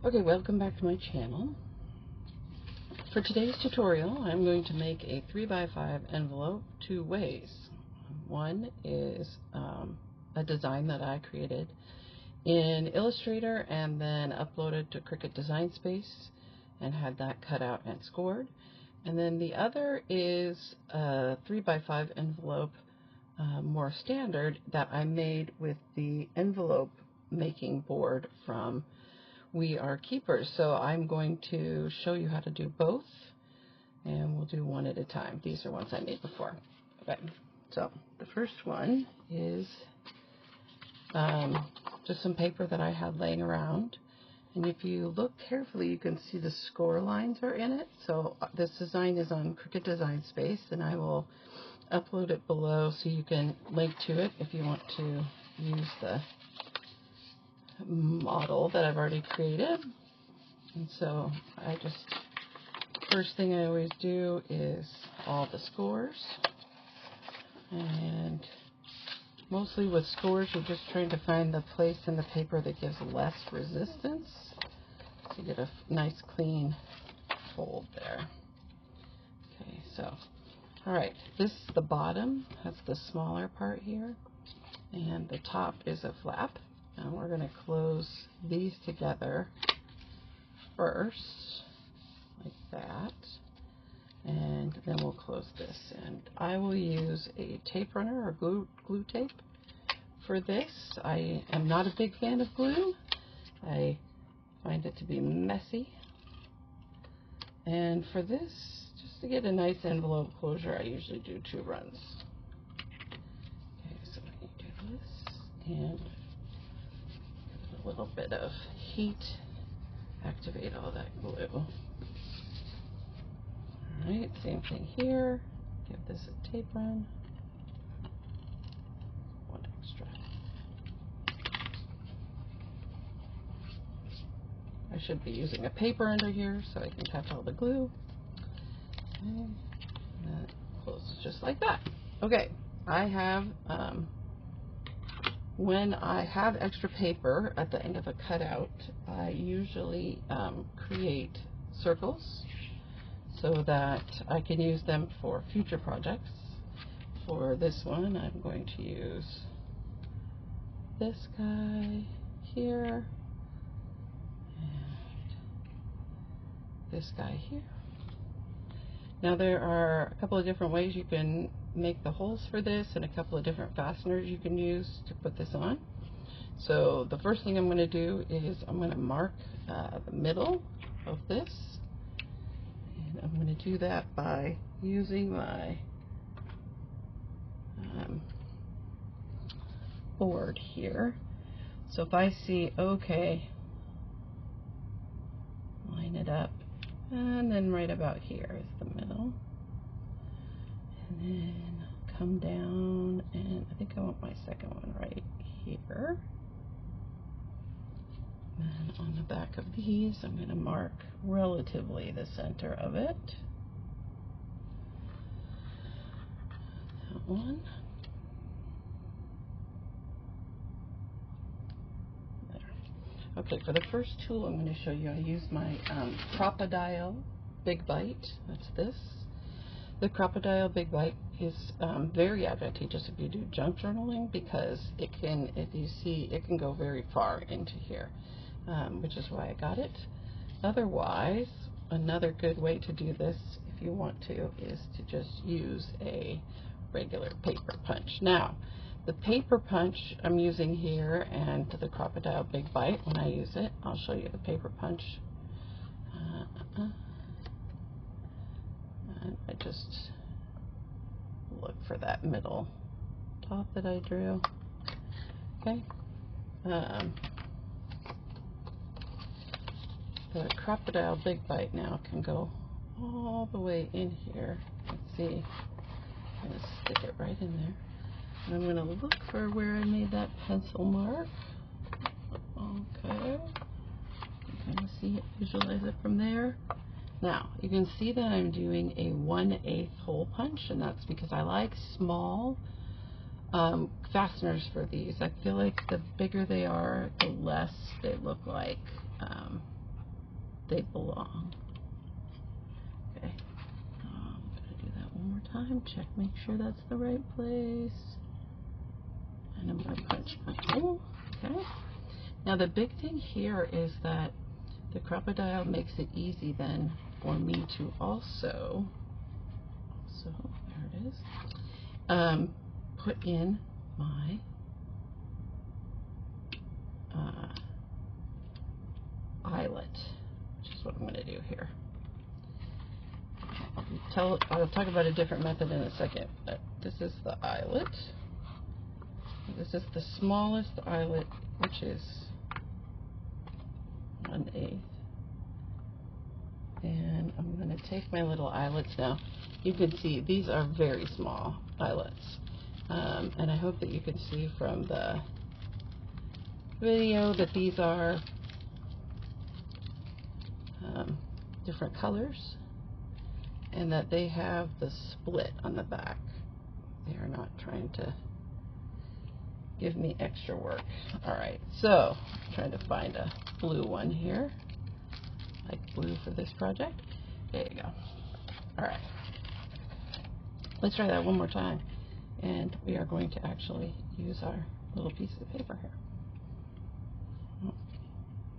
Okay, welcome back to my channel. For today's tutorial, I'm going to make a 3x5 envelope two ways. One is a design that I created in Illustrator and then uploaded to Cricut Design Space and had that cut out and scored. And then the other is a 3x5 envelope, more standard, that I made with the envelope making board from We Are Keepers. So I'm going to show you how to do both, and we'll do one at a time. These are ones I made before. Okay, so the first one is just some paper that I had laying around, and if you look carefully you can see the score lines are in it. So this design is on Cricut Design Space, and I will upload it below so you can link to it if you want to use the model that I've already created. And so first thing I always do is all the scores, and mostly with scores you're just trying to find the place in the paper that gives less resistance to get a nice clean fold there. Okay, so alright, this is the bottom, that's the smaller part here, and the top is a flap. And we're going to close these together first, like that, and then we'll close this. And I will use a tape runner or glue tape for this. I am not a big fan of glue. I find it to be messy. And for this, just to get a nice envelope closure, I usually do 2 runs. Okay, so I do this, and a little bit of heat, activate all that glue. Alright, same thing here. Give this a tape run. One extra. I should be using a paper under here so I can catch all the glue. Okay, and that closes just like that. Okay, I have when I have extra paper at the end of a cutout, I usually create circles so that I can use them for future projects. For this one, I'm going to use this guy here and this guy here. Now there are a couple of different ways you can make the holes for this, and a couple of different fasteners you can use to put this on. So the first thing I'm going to do is I'm going to mark the middle of this, and I'm going to do that by using my board here. So if I see, okay, line it up, and then right about here is the middle, and then come down, and I think I want my second one right here. And on the back of these, I'm going to mark relatively the center of it. That one. There. Okay, for the first tool I'm going to show you, I use my Crocodile Big Bite. That's this. The Crocodile Big Bite is very advantageous if you do junk journaling, because it can, if you see, it can go very far into here, which is why I got it. Otherwise, another good way to do this, if you want to, is to just use a regular paper punch. Now, the paper punch I'm using here, and the Crocodile Big Bite, when I use it, I'll show you the paper punch. And I just look for that middle top that I drew. Okay. The Crocodile Big Bite now can go all the way in here. Let's see. I'm going to stick it right in there. And I'm going to look for where I made that pencil mark. Okay. You can see it, visualize it from there. Now, you can see that I'm doing a 1/8 hole punch, and that's because I like small fasteners for these. I feel like the bigger they are, the less they look like they belong. Okay, I'm gonna do that one more time. Check, make sure that's the right place. And I'm gonna punch my hole. Okay. Now the big thing here is that the crocodile makes it easy then for me to also, so there it is, put in my eyelet, which is what I'm going to do here. I'll talk about a different method in a second, but this is the eyelet. This is the smallest eyelet, which is 1/8. And I'm going to take my little eyelets now. You can see these are very small eyelets. And I hope that you can see from the video that these are different colors and that they have the split on the back. They are not trying to give me extra work. Alright, so I'm trying to find a blue one here. Like blue for this project. There you go. Alright. Let's try that one more time. And we are going to actually use our little piece of paper here.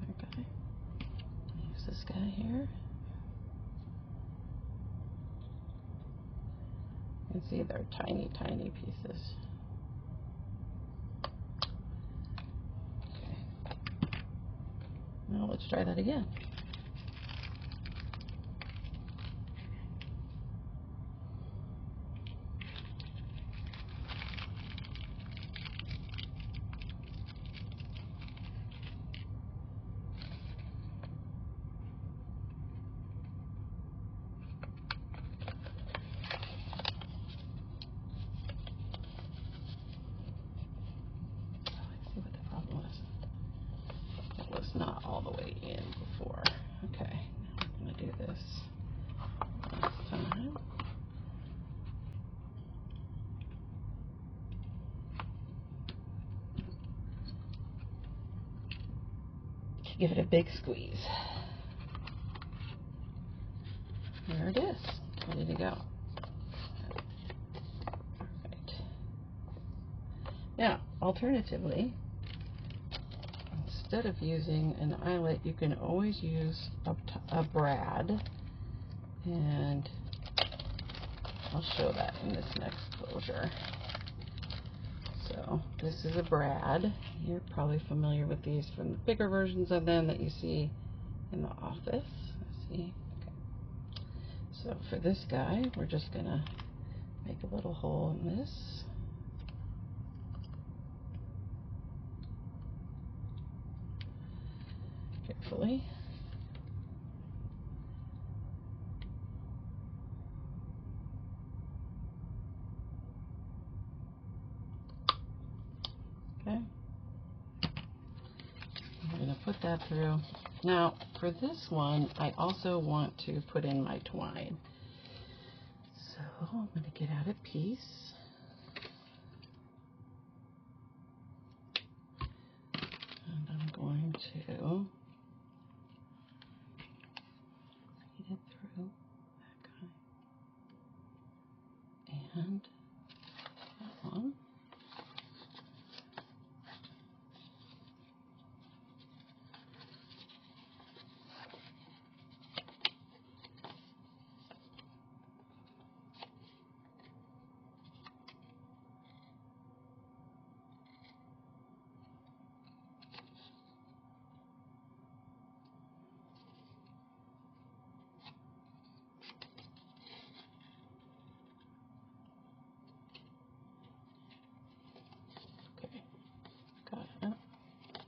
Okay. Use this guy here. You can see they're tiny, tiny pieces. Okay. Now let's try that again. Not all the way in before. Okay, I'm going to do this this time. Give it a big squeeze. There it is, ready to go. Perfect. Now, alternatively, instead of using an eyelet, you can always use a brad, and I'll show that in this next closure. So this is a brad. You're probably familiar with these from the bigger versions of them that you see in the office. Let's see. Okay. So for this guy, we're just gonna make a little hole in this. Carefully. Okay. I'm going to put that through. Now, for this one, I also want to put in my twine. So I'm going to get out a piece. And I'm going to feed it through that guy. And that one.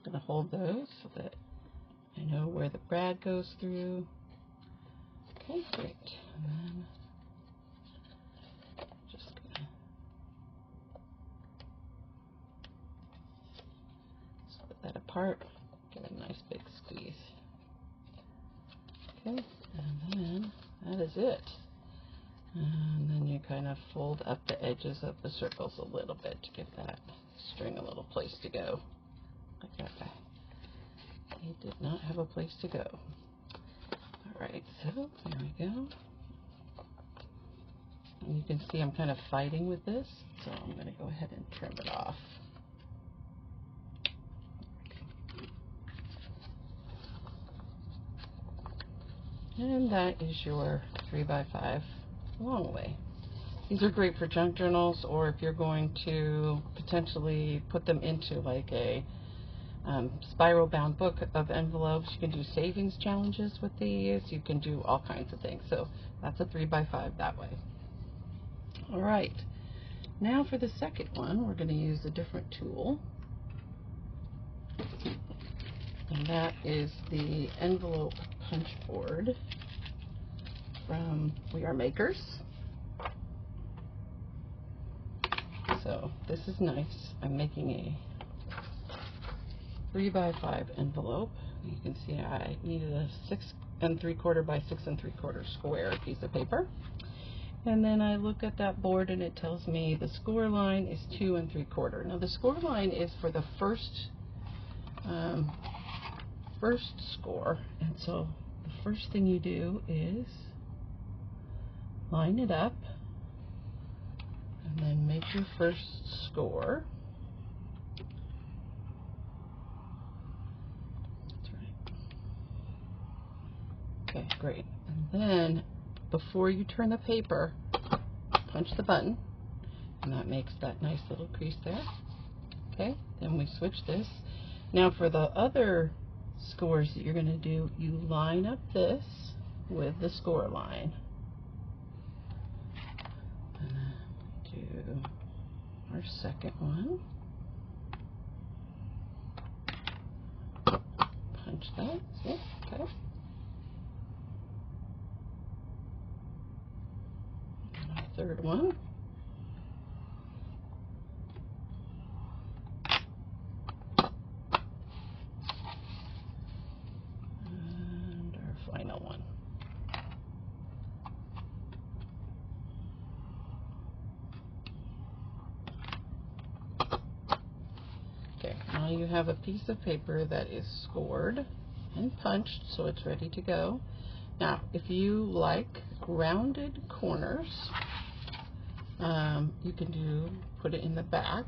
I'm going to hold those so that I know where the brad goes through. Okay, great. And then just going to split that apart. Get a nice big squeeze. Okay, and then that is it. And then you kind of fold up the edges of the circles a little bit to give that string a little place to go. Like that guy. He did not have a place to go. Alright, so there we go. And you can see I'm kind of fighting with this, so I'm going to go ahead and trim it off. And that is your 3x5 long way. These are great for junk journals, or if you're going to potentially put them into like a spiral bound book of envelopes. You can do savings challenges with these. You can do all kinds of things. So that's a 3x5 that way. All right, now for the second one, we're going to use a different tool. And that is the envelope punch board from We Are Makers. So this is nice. I'm making a 3x5 envelope. You can see I needed a 6 3/4 by 6 3/4 square piece of paper. And then I look at that board and it tells me the score line is 2 3/4. Now the score line is for the first score, and so the first thing you do is line it up and then make your first score. That's right. Okay, great. And then before you turn the paper, punch the button, and that makes that nice little crease there. Okay, then we switch this. Now for the other scores that you're going to do, you line up this with the score line. And then do our second one. Punch that. See? Okay. And our third one. Final one. Okay, now you have a piece of paper that is scored and punched, so it's ready to go. Now, if you like rounded corners, you can put it in the back,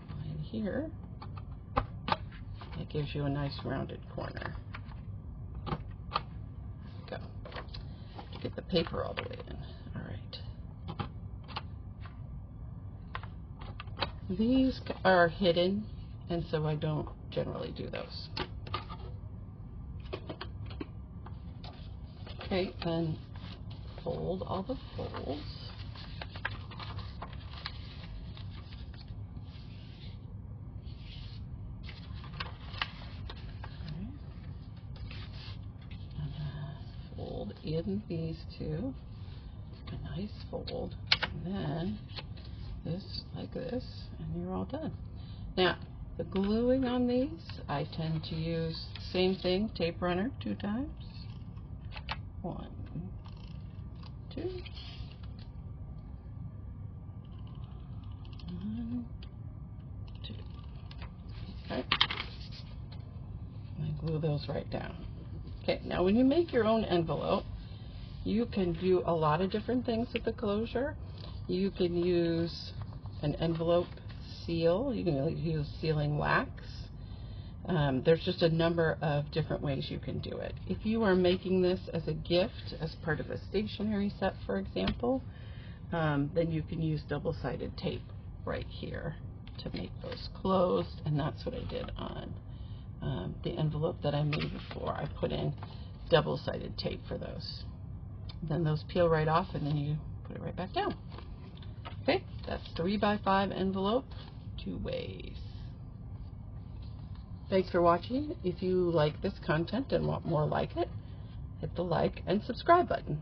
right here. It gives you a nice rounded corner. Get the paper all the way in. All right. These are hidden, and so I don't generally do those. Okay, then fold all the folds. Fold in these two, a nice fold, and then this like this, and you're all done. Now the gluing on these, I tend to use the same thing, tape runner 2 times. 1, 2, 1, 2. Okay, and I glue those right down. Okay, now when you make your own envelope, you can do a lot of different things with the closure. You can use an envelope seal. You can use sealing wax. There's just a number of different ways you can do it. If you are making this as a gift, as part of a stationery set, for example, then you can use double-sided tape right here to make those closed, and that's what I did on the envelope that I made before. I put in double-sided tape for those. Then those peel right off, and then you put it right back down. Okay, that's 3x5 envelope, 2 ways. Thanks for watching. If you like this content and want more like it, hit the like and subscribe button.